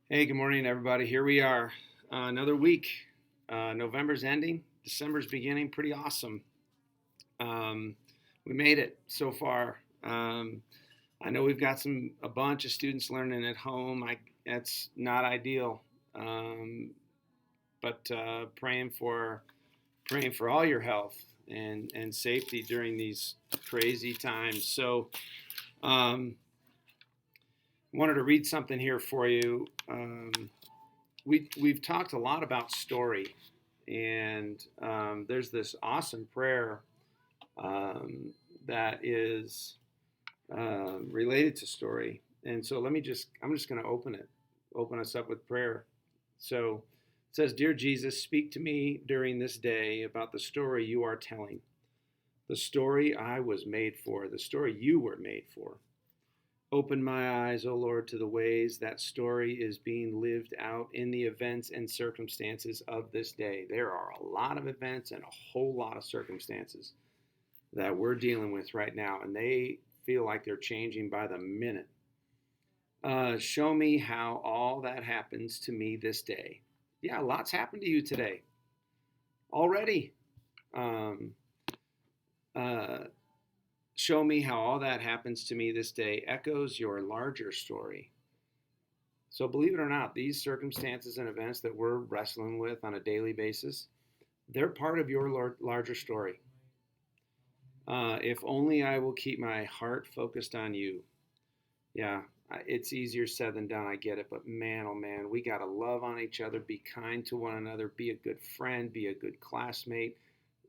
Hey, good morning, everybody. Here we are, another week. November's ending, December's beginning. Pretty awesome. Um, we made it so far. I know we've got a bunch of students learning at home. That's not ideal, um, but praying for all your health and safety during these crazy times. So, wanted to read something here for you. We've talked a lot about story, and there's this awesome prayer um, that is related to story. And so I'm just going to open us up with prayer. So it says, "Dear Jesus, speak to me during this day about the story you are telling, the story I was made for, the story you were made for. Open my eyes, O Lord, to the ways that story is being lived out in the events and circumstances of this day. There are a lot of events and a whole lot of circumstances that we're dealing with right now, and they feel like they're changing by the minute. Show me how all that happens to me this day." Yeah, lots happened to you today already. Um, uh, Show me how all that happens to me this day echoes your larger story. So, believe it or not, these circumstances and events that we're wrestling with on a daily basis, they're part of your larger story. If only I will keep my heart focused on you. Yeah, it's easier said than done. I get it. But man, oh man, we got to love on each other, be kind to one another, be a good friend, be a good classmate,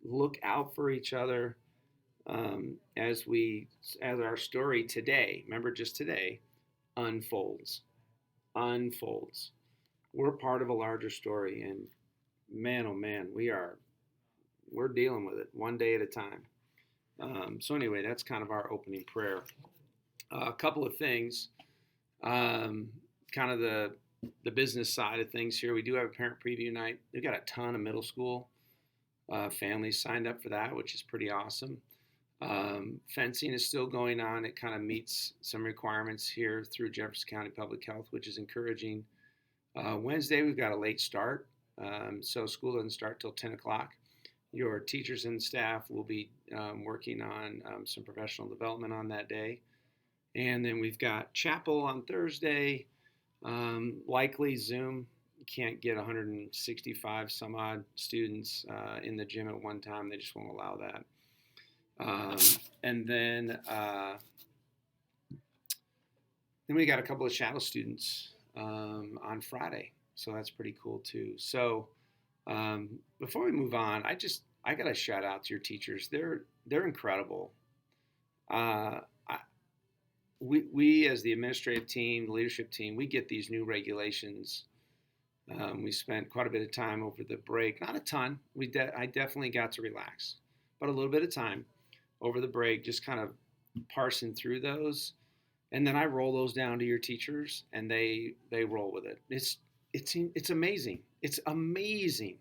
look out for each other as our story today, remember just today, unfolds. Unfolds. We're part of a larger story, and man, oh man, we're dealing with it one day at a time. So anyway, that's kind of our opening prayer. A couple of things, um, kind of the business side of things here. We do have a parent preview night. We've got a ton of middle school families signed up for that, which is pretty awesome. Fencing is still going on. It kind of meets some requirements here through Jefferson County Public Health, which is encouraging. Wednesday, we've got a late start, so school doesn't start till 10 o'clock. Your teachers and staff will be working on some professional development on that day. And then we've got chapel on Thursday, likely Zoom. You can't get 165 some odd students in the gym at one time. They just won't allow that. Um, and then we got a couple of shadow students on Friday, so that's pretty cool too. So before we move on, I got to shout out to your teachers. They're incredible. Uh, I, we as the administrative team, the leadership team, we get these new regulations. We spent quite a bit of time over the break, not a ton. I definitely got to relax, but a little bit of time over the break, just kind of parsing through those, and then I roll those down to your teachers, and they roll with it. It's amazing. It's amazing.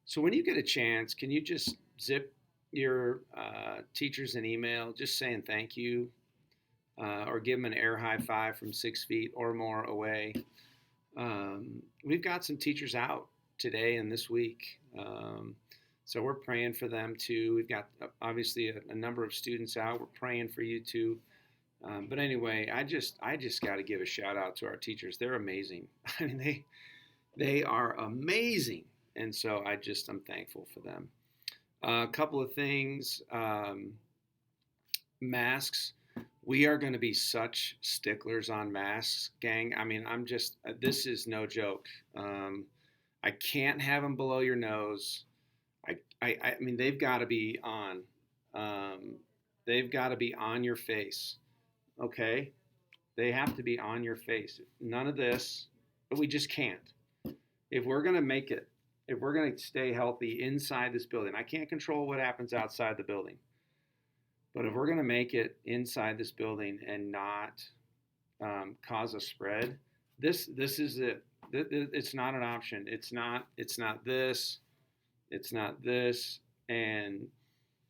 So when you get a chance, can you just zip your teachers an email, just saying thank you, or give them an air high five from 6 feet or more away? We've got some teachers out today and this week. So we're praying for them too. We've got obviously a number of students out. We're praying for you too. But anyway, I just got to give a shout out to our teachers. They're amazing. I mean, they are amazing, and so I'm thankful for them. A couple of things. Masks. We are going to be such sticklers on masks, gang. I mean, this is no joke. I can't have them below your nose. I mean, they've got to be on. Um, they've got to be on your face. Okay? They have to be on your face. None of this, but we just can't. If we're going to make it, if we're going to stay healthy inside this building, I can't control what happens outside the building. But if we're going to make it inside this building and not cause a spread, this is it. It's not an option. It's not this. It's not this. And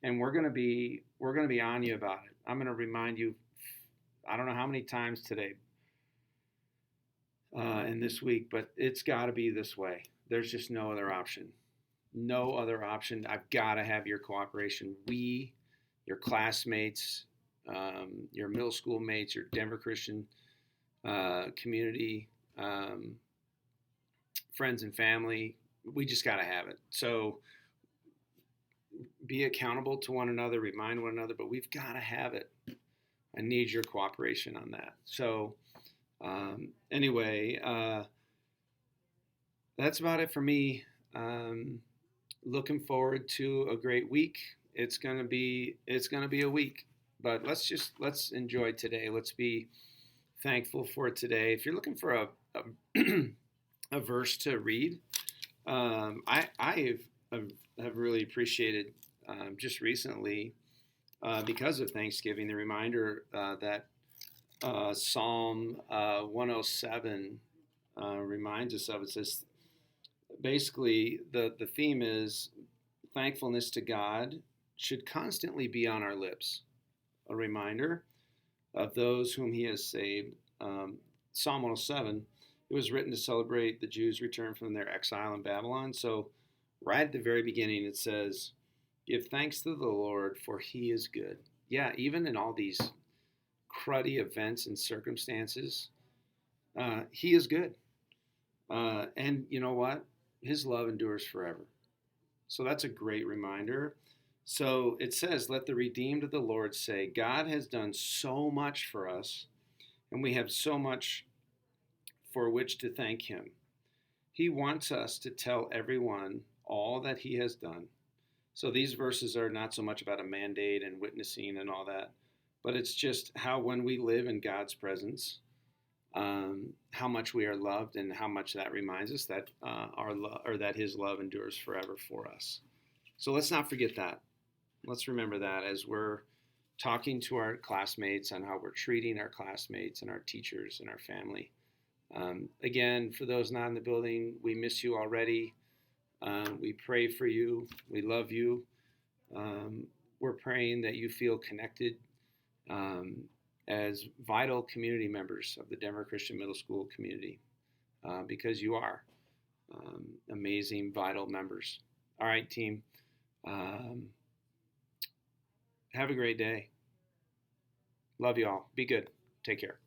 we're gonna be on you about it. I'm gonna remind you. I don't know how many times today. in this week, but it's got to be this way. There's just no other option. No other option. I've got to have your cooperation. We, your classmates, your middle school mates, your Denver Christian community, friends and family, we just got to have it. So be accountable to one another, remind one another, but we've got to have it. I need your cooperation on that. So, anyway, that's about it for me. Looking forward to a great week. It's gonna be a week, but let's enjoy today. Let's be thankful for today. If you're looking for a verse to read, I have really appreciated just recently because of Thanksgiving the reminder that Psalm 107 reminds us of. It says basically the theme is thankfulness to God should constantly be on our lips. A reminder of those whom He has saved. Psalm 107. It was written to celebrate the Jews' return from their exile in Babylon. So, right at the very beginning, it says, "Give thanks to the Lord, for He is good." Yeah, even in all these cruddy events and circumstances, He is good. And you know what? His love endures forever. So that's a great reminder. So it says, "Let the redeemed of the Lord say, God has done so much for us, and we have so much for which to thank Him. He wants us to tell everyone all that He has done." So these verses are not so much about a mandate and witnessing and all that, but it's just how when we live in God's presence, how much we are loved and how much that reminds us that our love or that His love endures forever for us. So let's not forget that. Let's remember that as we're talking to our classmates on how we're treating our classmates and our teachers and our family. Again, for those not in the building, we miss you already. We pray for you. We love you. We're praying that you feel connected as vital community members of the Denver Christian Middle School community because you are amazing, vital members. All right, team. Have a great day. Love you all. Be good. Take care.